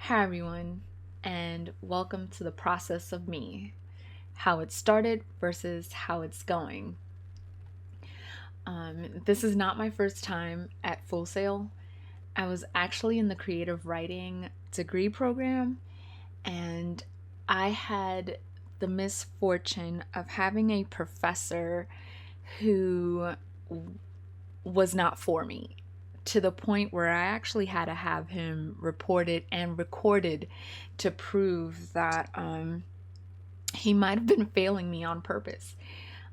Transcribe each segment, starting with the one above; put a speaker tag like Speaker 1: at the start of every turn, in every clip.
Speaker 1: Hi, everyone, and welcome to the process of me, how it started versus how it's going. This is not my first time at Full Sail. I was actually in the creative writing degree program, and I had the misfortune of having a professor who was not for me, to the point where I actually had to have him reported and recorded to prove that he might have been failing me on purpose.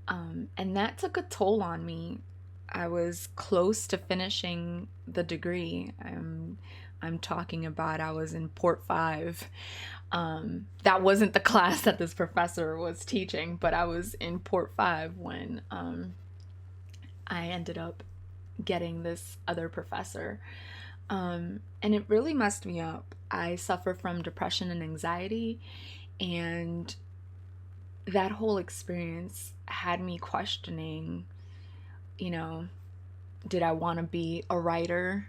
Speaker 1: And that took a toll on me. I was close to finishing the degree. I'm talking about I was in Port 5. That wasn't the class that this professor was teaching, but I was in Port 5 when I ended up getting this other professor. And it really messed me up. I suffer from depression and anxiety, and that whole experience had me questioning, you know, did I want to be a writer?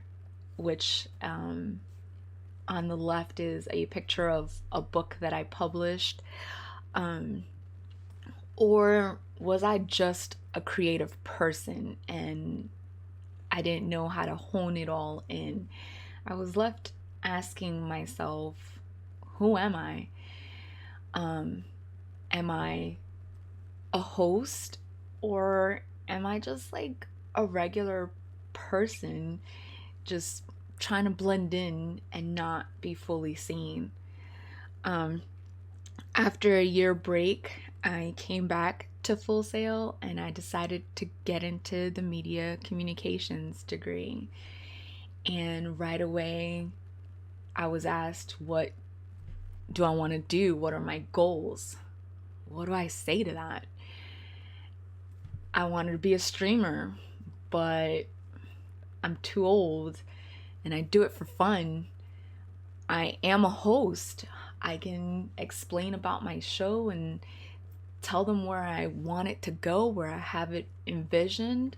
Speaker 1: Which on the left is a picture of a book that I published. Um, or was I just a creative person and I didn't know how to hone it all in? I was left asking myself, who am I? Um, am I a host, or am I just like a regular person just trying to blend in and not be fully seen? Um, After a year break, I came back to Full Sail and I decided to get into the media communications degree. And right away, I was asked, what do I want to do? What are my goals? What do I say to that? I wanted to be a streamer, but I'm too old and I do it for fun. I am a host. I can explain about my show and tell them where I want it to go, where I have it envisioned.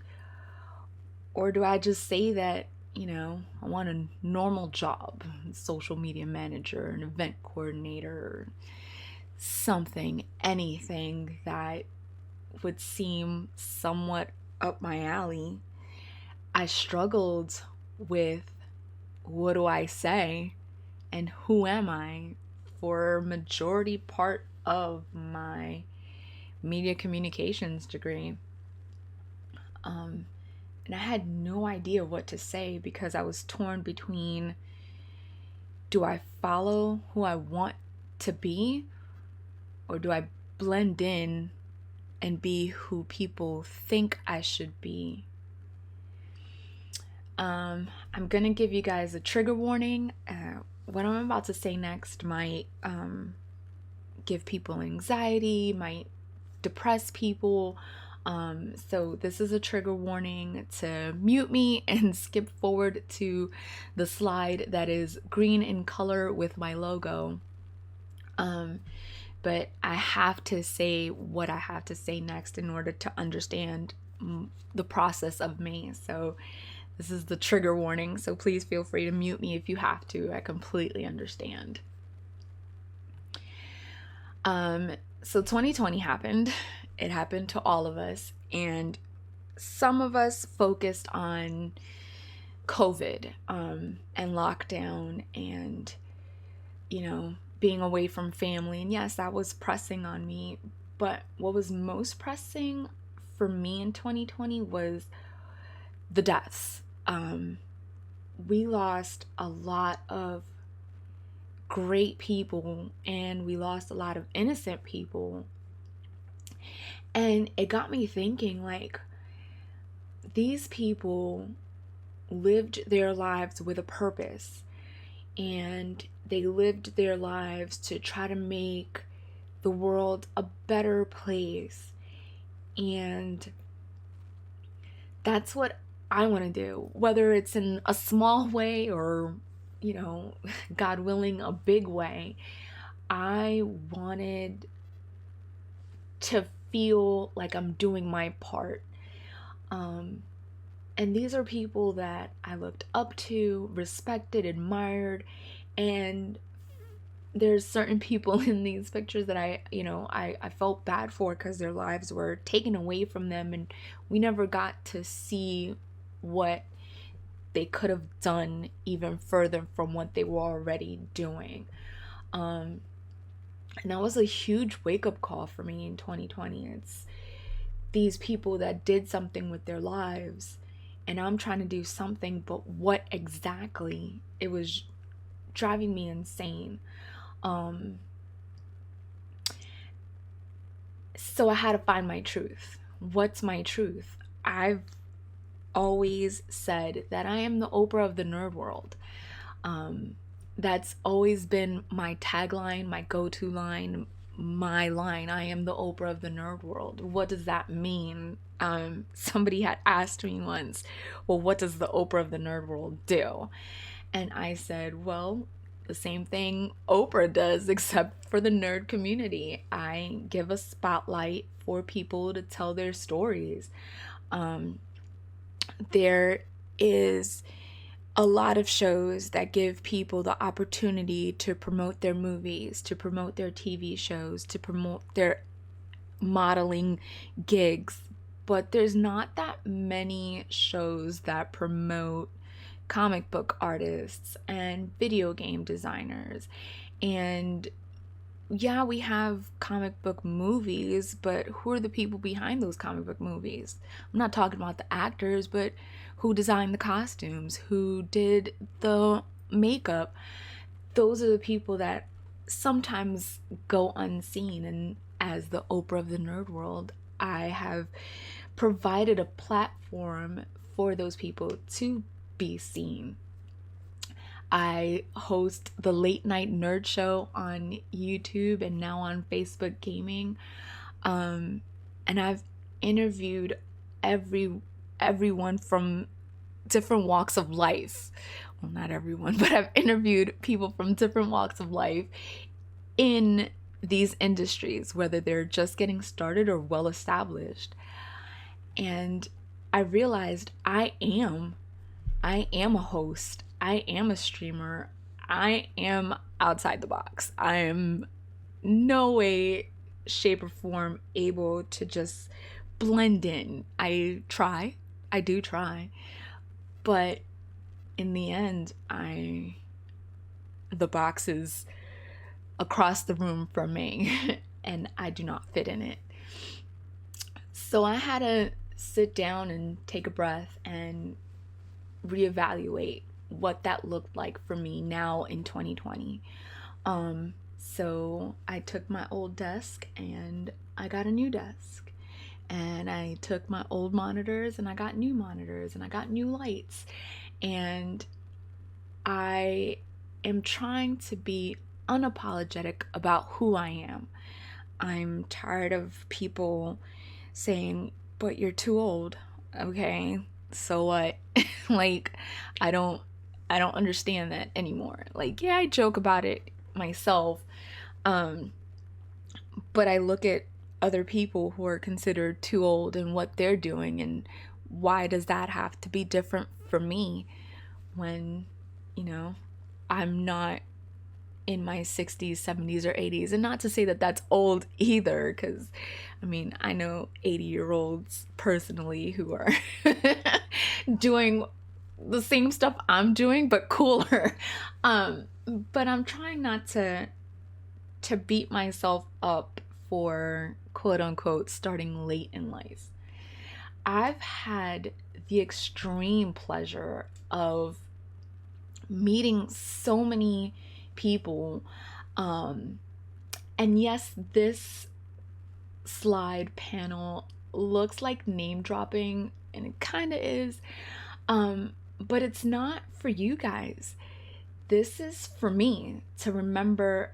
Speaker 1: Or do I just say that, I want a normal job, social media manager, an event coordinator, something, anything that would seem somewhat up my alley? I struggled with, what do I say and who am I, for majority part of my media communications degree. And I had no idea what to say because I was torn between, do I follow who I want to be, or do I blend in and be who people think I should be? I'm gonna give you guys a trigger warning. What I'm about to say next might give people anxiety, might depress people. So this is a trigger warning to mute me and skip forward to the slide that is green in color with my logo. But I have to say what I have to say next in order to understand the process of me. So this is the trigger warning. So please feel free to mute me if you have to. I completely understand. So 2020 happened. It happened to all of us, and some of us focused on COVID and lockdown and, being away from family. And yes, that was pressing on me. But what was most pressing for me in 2020 was the deaths. We lost a lot of great people and we lost a lot of innocent people. And it got me thinking, like, these people lived their lives with a purpose, and they lived their lives to try to make the world a better place. And that's what I want to do, whether it's in a small way or, God willing, a big way. I wanted to feel like I'm doing my part. And these are people that I looked up to, respected, admired, and there's certain people in these pictures that I felt bad for, because their lives were taken away from them, and we never got to see what they could have done even further from what they were already doing. Um, and that was a huge wake up call for me in 2020. It's these people that did something with their lives, and I'm trying to do something, but what exactly? It was driving me insane. Um, so I had to find my truth. What's my truth? I've always said that I am the Oprah of the nerd world. Um, that's always been my tagline, my go-to line, my line. I am the Oprah of the nerd world. What does that mean? Somebody had asked me once, well, what does the Oprah of the nerd world do? And I said, well, the same thing Oprah does, except for the nerd community. I give a spotlight for people to tell their stories. Um, there is a lot of shows that give people the opportunity to promote their movies, to promote their TV shows, to promote their modeling gigs. But there's not that many shows that promote comic book artists and video game designers. And yeah, we have comic book movies, but who are the people behind those comic book movies? I'm not talking about the actors, but who designed the costumes, who did the makeup. Those are the people that sometimes go unseen. And as the Oprah of the nerd world, I have provided a platform for those people to be seen. I host the Late Night Nerd Show on YouTube and now on Facebook Gaming. And I've interviewed everyone from different walks of life. Well, not everyone, but I've interviewed people from different walks of life in these industries, whether they're just getting started or well established. And I realized I am a host. I am a streamer. I am outside the box. I am no way, shape, or form able to just blend in. I try. I do try. But in the end, the box is across the room from me and I do not fit in it. So I had to sit down and take a breath and reevaluate what that looked like for me now in 2020. So I took my old desk and I got a new desk. And I took my old monitors and I got new monitors and I got new lights. And I am trying to be unapologetic about who I am. I'm tired of people saying, but you're too old. Okay, so what? Like, I don't understand that anymore. Like, yeah, I joke about it myself. But I look at other people who are considered too old and what they're doing, and why does that have to be different for me when, I'm not in my 60s, 70s, or 80s. And not to say that that's old either, because I know 80-year-olds personally who are doing the same stuff I'm doing, but cooler. But I'm trying not to beat myself up for quote unquote starting late in life. I've had the extreme pleasure of meeting so many people. And yes, this slide panel looks like name dropping, and it kind of is. But it's not for you guys. This is for me to remember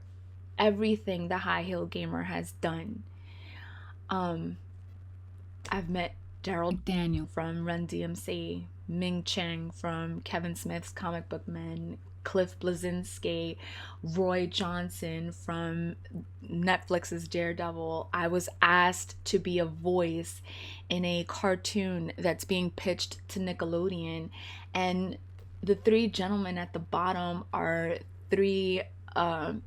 Speaker 1: everything the High Heel Gamer has done. I've met Daryl Daniel from Run DMC, Ming Cheng from Kevin Smith's Comic Book Men, Cliff Bleszinski, Roy Johnson from Netflix's Daredevil. I was asked to be a voice in a cartoon that's being pitched to Nickelodeon, and the three gentlemen at the bottom are three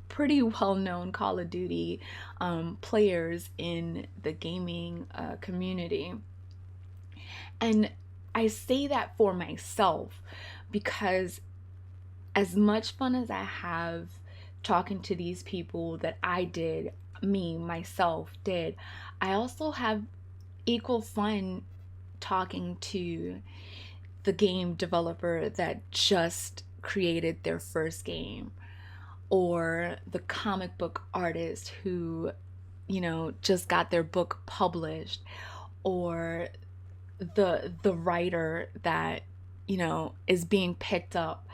Speaker 1: pretty well-known Call of Duty players in the gaming community. And I say that for myself because as much fun as I have talking to these people that I did, me, myself, did, I also have equal fun talking to the game developer that just created their first game, or the comic book artist who, just got their book published, or the writer that, is being picked up,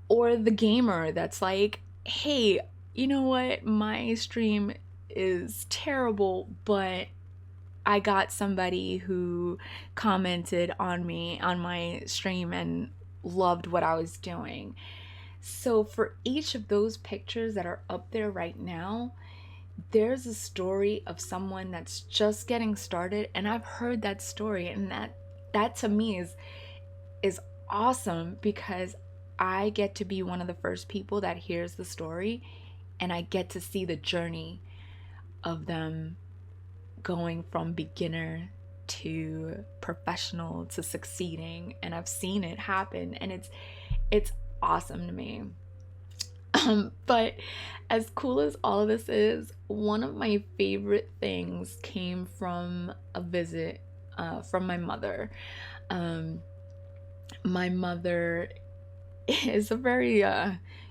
Speaker 1: or the gamer that's like, hey, you know what, my stream is terrible, but I got somebody who commented on me on my stream and loved what I was doing. So for each of those pictures that are up there right now, there's a story of someone that's just getting started, and I've heard that story, and that to me is awesome, because I get to be one of the first people that hears the story, and I get to see the journey of them going from beginner to professional to succeeding, and I've seen it happen, and it's awesome to me. But as cool as all of this is, one of my favorite things came from a visit from my mother. Um, my mother is a very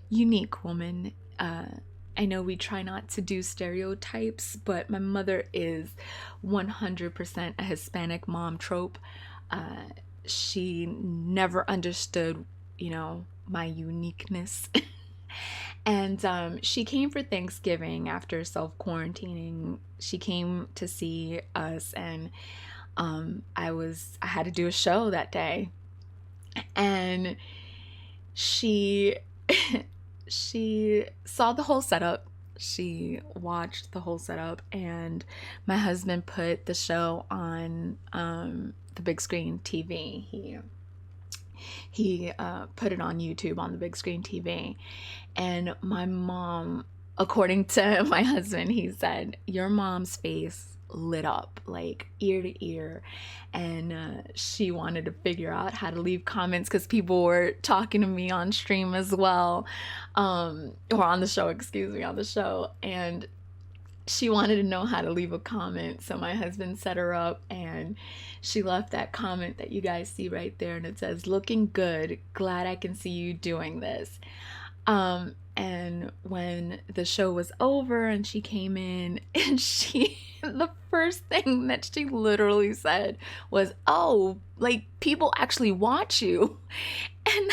Speaker 1: unique woman. I know we try not to do stereotypes, but my mother is 100% a Hispanic mom trope. She never understood, my uniqueness. And she came for Thanksgiving after self-quarantining. She came to see us, and I had to do a show that day. And she she saw the whole setup. She watched the whole setup, and my husband put the show on the big screen TV. He put it on YouTube on the big screen TV, and my mom, according to my husband, he said, your mom's face lit up like ear to ear, and she wanted to figure out how to leave comments because people were talking to me on stream as well, or on the show, on the show, and she wanted to know how to leave a comment. So my husband set her up, and she left that comment that you guys see right there, and it says, looking good, glad I can see you doing this. And when the show was over and she came in, and the first thing that she literally said was, oh, like, people actually watch you. And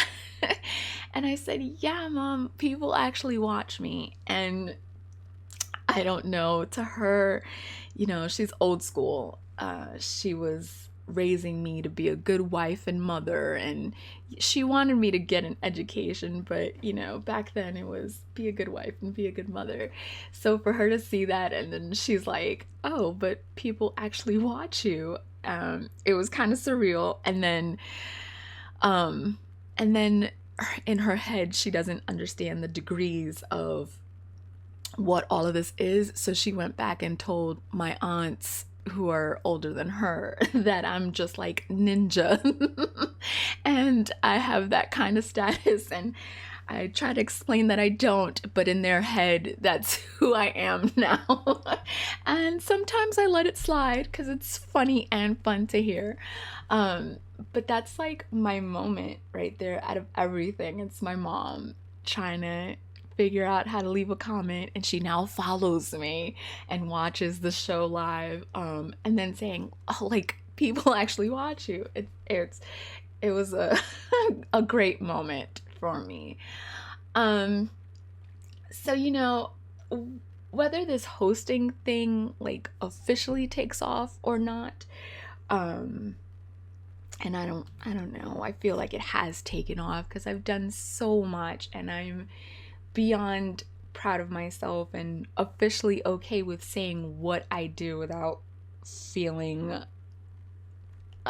Speaker 1: and I said, yeah, Mom, people actually watch me. And I don't know, to her, she's old school. She was raising me to be a good wife and mother, and she wanted me to get an education, but back then it was be a good wife and be a good mother. So for her to see that, and then she's like, oh, but people actually watch you, it was kind of surreal. And then in her head, she doesn't understand the degrees of what all of this is, so she went back and told my aunts, who are older than her, that I'm just like ninja and I have that kind of status, and I try to explain that I don't, but in their head that's who I am now. And sometimes I let it slide because it's funny and fun to hear, but that's like my moment right there. Out of everything, it's my mom trying to figure out how to leave a comment, and she now follows me and watches the show live, and then saying, oh, like, people actually watch you. It was a a great moment for me. So whether this hosting thing like officially takes off or not, and I don't know, I feel like it has taken off because I've done so much, and I'm beyond proud of myself and officially okay with saying what I do without feeling,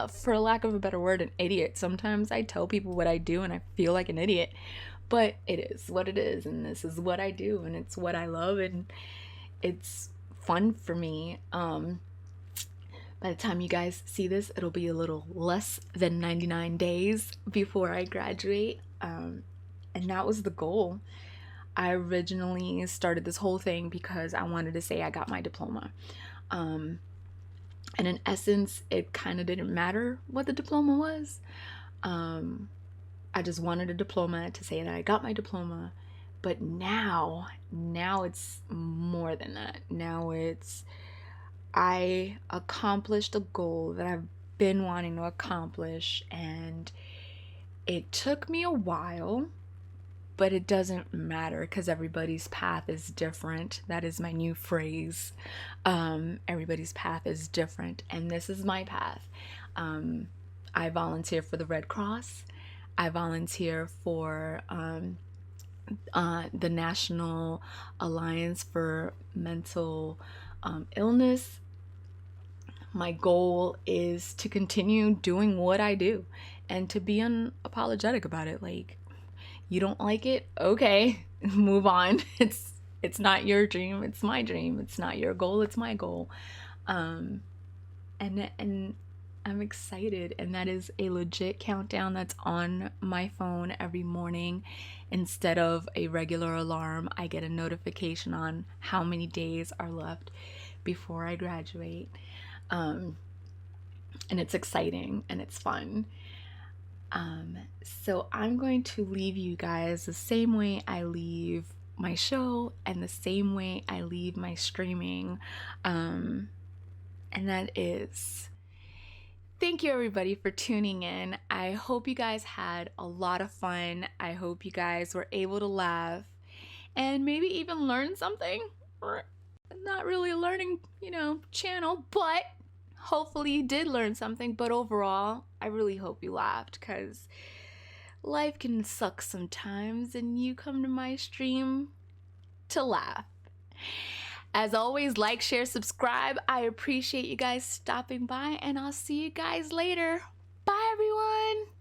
Speaker 1: for lack of a better word, an idiot. Sometimes I tell people what I do and I feel like an idiot, But it is what it is, and this is what I do, and it's what I love, and it's fun for me. By the time you guys see this, it'll be a little less than 99 days before I graduate. And that was the goal. I originally started this whole thing because I wanted to say I got my diploma. And in essence, it kind of didn't matter what the diploma was. I just wanted a diploma to say that I got my diploma. But now it's more than that. Now it's I accomplished a goal that I've been wanting to accomplish, and it took me a while, but it doesn't matter because everybody's path is different. That is my new phrase. Everybody's path is different, and this is my path. I volunteer for the Red Cross. I volunteer for the National Alliance for Mental Illness. My goal is to continue doing what I do and to be unapologetic about it. Like, you don't like it? Okay, move on. It's not your dream, it's my dream. It's not your goal, it's my goal. And I'm excited, and that is a legit countdown that's on my phone every morning. Instead of a regular alarm, I get a notification on how many days are left before I graduate. And it's exciting and it's fun. So I'm going to leave you guys the same way I leave my show and the same way I leave my streaming. And that is, thank you everybody for tuning in. I hope you guys had a lot of fun. I hope you guys were able to laugh and maybe even learn something. Not really a learning, channel, but hopefully you did learn something. But overall, I really hope you laughed, because life can suck sometimes and you come to my stream to laugh. As always, like, share, subscribe. I appreciate you guys stopping by, and I'll see you guys later. Bye, everyone.